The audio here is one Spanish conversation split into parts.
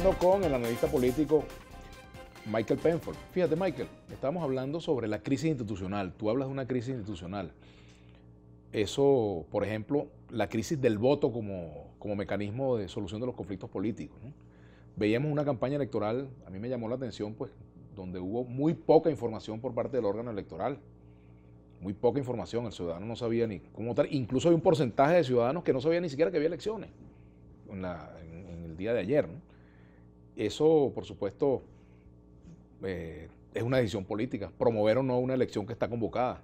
conversando con el analista político Michael Penfold. Fíjate, Michael, estamos hablando sobre la crisis institucional. Tú hablas de una crisis institucional. Eso, por ejemplo, la crisis del voto como mecanismo de solución de los conflictos políticos, ¿no? Veíamos una campaña electoral, a mí me llamó la atención, pues, donde hubo muy poca información por parte del órgano electoral. Muy poca información, el ciudadano no sabía ni cómo votar. Incluso hay un porcentaje de ciudadanos que no sabían ni siquiera que había elecciones en el día de ayer, ¿no? Eso, por supuesto, es una decisión política, promover o no una elección que está convocada,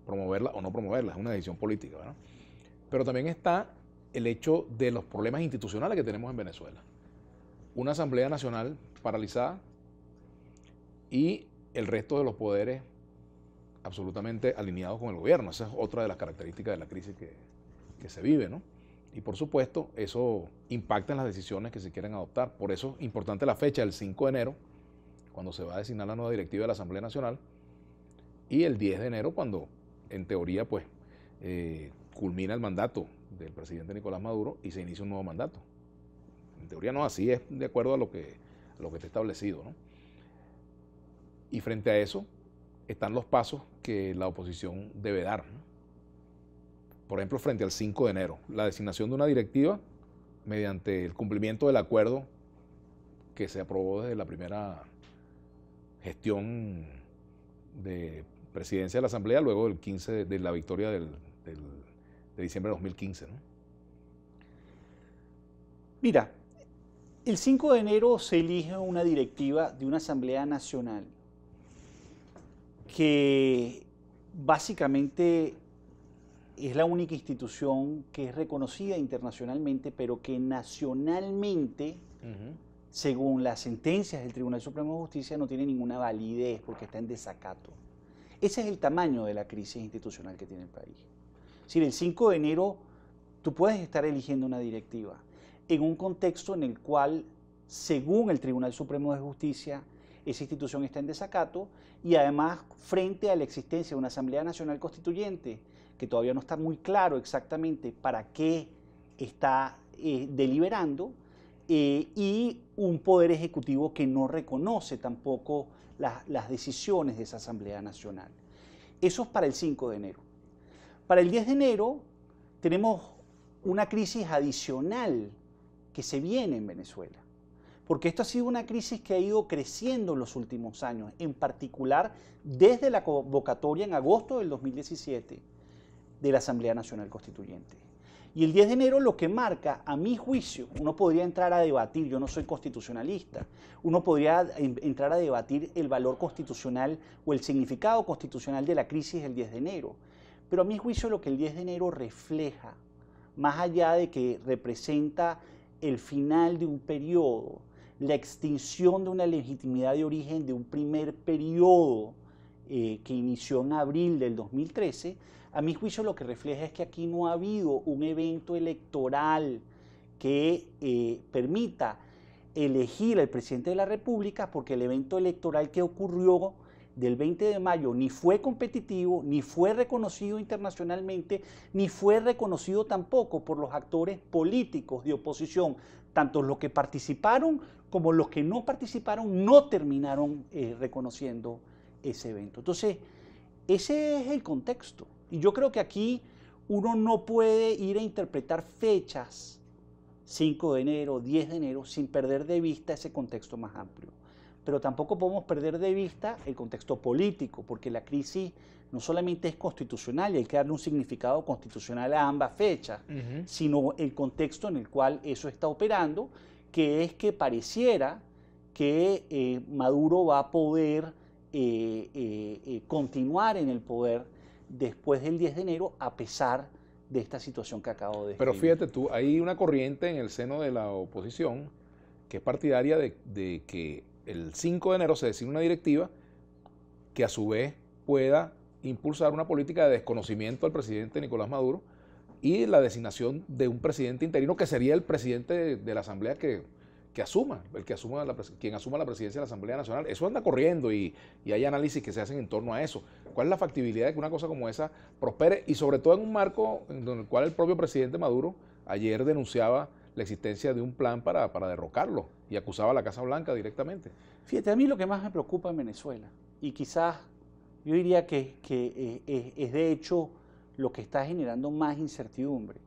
promoverla o no promoverla, es una decisión política, ¿verdad? Pero también está el hecho de los problemas institucionales que tenemos en Venezuela. Una Asamblea Nacional paralizada y el resto de los poderes absolutamente alineados con el gobierno. Esa es otra de las características de la crisis que se vive, ¿no? Y por supuesto, eso impacta en las decisiones que se quieren adoptar. Por eso es importante la fecha del 5 de enero, cuando se va a designar la nueva directiva de la Asamblea Nacional, y el 10 de enero, cuando en teoría pues culmina el mandato del presidente Nicolás Maduro y se inicia un nuevo mandato. En teoría no, así es de acuerdo a lo que está establecido, ¿no? Y frente a eso están los pasos que la oposición debe dar, ¿no? Por ejemplo, frente al 5 de enero, la designación de una directiva mediante el cumplimiento del acuerdo que se aprobó desde la primera gestión de presidencia de la Asamblea, luego del 15 de la victoria de diciembre de 2015, ¿no? Mira, el 5 de enero se elige una directiva de una Asamblea Nacional que básicamente es la única institución que es reconocida internacionalmente, pero que nacionalmente, según las sentencias del Tribunal Supremo de Justicia, no tiene ninguna validez porque está en desacato. Ese es el tamaño de la crisis institucional que tiene el país. Es decir, el 5 de enero tú puedes estar eligiendo una directiva en un contexto en el cual, según el Tribunal Supremo de Justicia, esa institución está en desacato y además frente a la existencia de una Asamblea Nacional Constituyente que todavía no está muy claro exactamente para qué está deliberando, y un poder ejecutivo que no reconoce tampoco las decisiones de esa Asamblea Nacional. Eso es para el 5 de enero. Para el 10 de enero tenemos una crisis adicional que se viene en Venezuela, porque esto ha sido una crisis que ha ido creciendo en los últimos años, en particular desde la convocatoria en agosto del 2017 de la Asamblea Nacional Constituyente. Y el 10 de enero lo que marca, a mi juicio, uno podría entrar a debatir, yo no soy constitucionalista, uno podría entrar a debatir el valor constitucional o el significado constitucional de la crisis del 10 de enero, pero a mi juicio lo que el 10 de enero refleja, más allá de que representa el final de un periodo, la extinción de una legitimidad de origen de un primer periodo que inició en abril del 2013, a mi juicio lo que refleja es que aquí no ha habido un evento electoral que permita elegir al presidente de la República, porque el evento electoral que ocurrió del 20 de mayo ni fue competitivo, ni fue reconocido internacionalmente, ni fue reconocido tampoco por los actores políticos de oposición. Tanto los que participaron como los que no participaron no terminaron reconociendo ese evento. Entonces, ese es el contexto. Y yo creo que aquí uno no puede ir a interpretar fechas, 5 de enero, 10 de enero, sin perder de vista ese contexto más amplio. Pero tampoco podemos perder de vista el contexto político, porque la crisis no solamente es constitucional y hay que darle un significado constitucional a ambas fechas, sino el contexto en el cual eso está operando, que es que pareciera que Maduro va a poder continuar en el poder después del 10 de enero, a pesar de esta situación que acabo de describir. Pero fíjate tú, hay una corriente en el seno de la oposición que es partidaria de que el 5 de enero se designe una directiva que a su vez pueda impulsar una política de desconocimiento al presidente Nicolás Maduro y la designación de un presidente interino que sería el presidente de la Asamblea quien asuma la presidencia de la Asamblea Nacional. Eso anda corriendo y hay análisis que se hacen en torno a eso. ¿Cuál es la factibilidad de que una cosa como esa prospere? Y sobre todo en un marco en el cual el propio presidente Maduro ayer denunciaba la existencia de un plan para derrocarlo y acusaba a la Casa Blanca directamente. Fíjate, a mí lo que más me preocupa en Venezuela, y quizás yo diría que es de hecho lo que está generando más incertidumbre,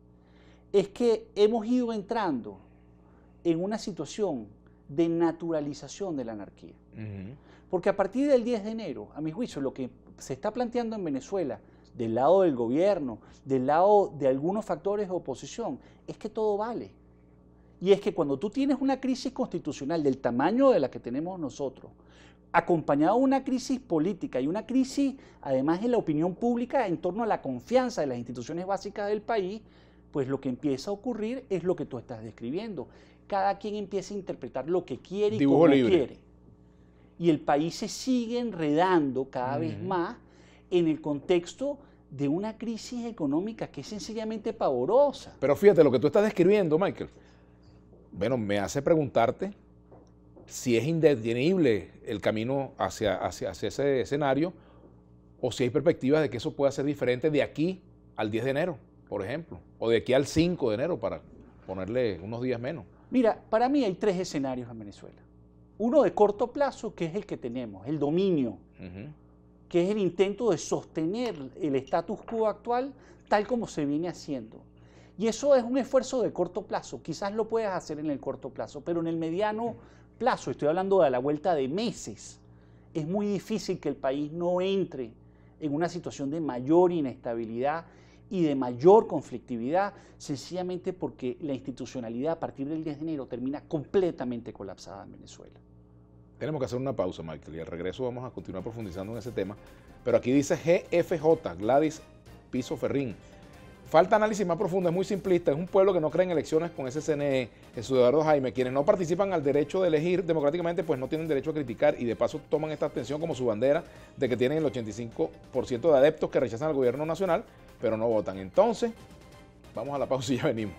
es que hemos ido entrando en una situación de naturalización de la anarquía. Porque a partir del 10 de enero, a mi juicio, lo que se está planteando en Venezuela, del lado del gobierno, del lado de algunos factores de oposición, es que todo vale. Y es que cuando tú tienes una crisis constitucional del tamaño de la que tenemos nosotros, acompañado de una crisis política y una crisis, además, en la opinión pública en torno a la confianza de las instituciones básicas del país, pues lo que empieza a ocurrir es lo que tú estás describiendo. Cada quien empieza a interpretar lo que quiere y cómo quiere. Y el país se sigue enredando cada vez más en el contexto de una crisis económica que es sencillamente pavorosa. Pero fíjate, lo que tú estás describiendo, Michael, bueno, me hace preguntarte si es indetenible el camino hacia ese escenario o si hay perspectivas de que eso pueda ser diferente de aquí al 10 de enero, por ejemplo, o de aquí al 5 de enero, para ponerle unos días menos. Mira, para mí hay 3 escenarios en Venezuela. Uno de corto plazo, que es el que tenemos, el dominio, que es el intento de sostener el status quo actual tal como se viene haciendo. Y eso es un esfuerzo de corto plazo, quizás lo puedas hacer en el corto plazo, pero en el mediano plazo, estoy hablando de la vuelta de meses, es muy difícil que el país no entre en una situación de mayor inestabilidad y de mayor conflictividad, sencillamente porque la institucionalidad a partir del 10 de enero termina completamente colapsada en Venezuela. Tenemos que hacer una pausa, Michael, y al regreso vamos a continuar profundizando en ese tema. Pero aquí dice GFJ, Gladys Piso Ferrín. Falta análisis más profundo, es muy simplista, es un pueblo que no cree en elecciones con ese CNE, Jesús Eduardo Jaime. Quienes no participan al derecho de elegir democráticamente, pues no tienen derecho a criticar y de paso toman esta abstención como su bandera de que tienen el 85% de adeptos que rechazan al gobierno nacional, pero no votan. Entonces, vamos a la pausa y ya venimos.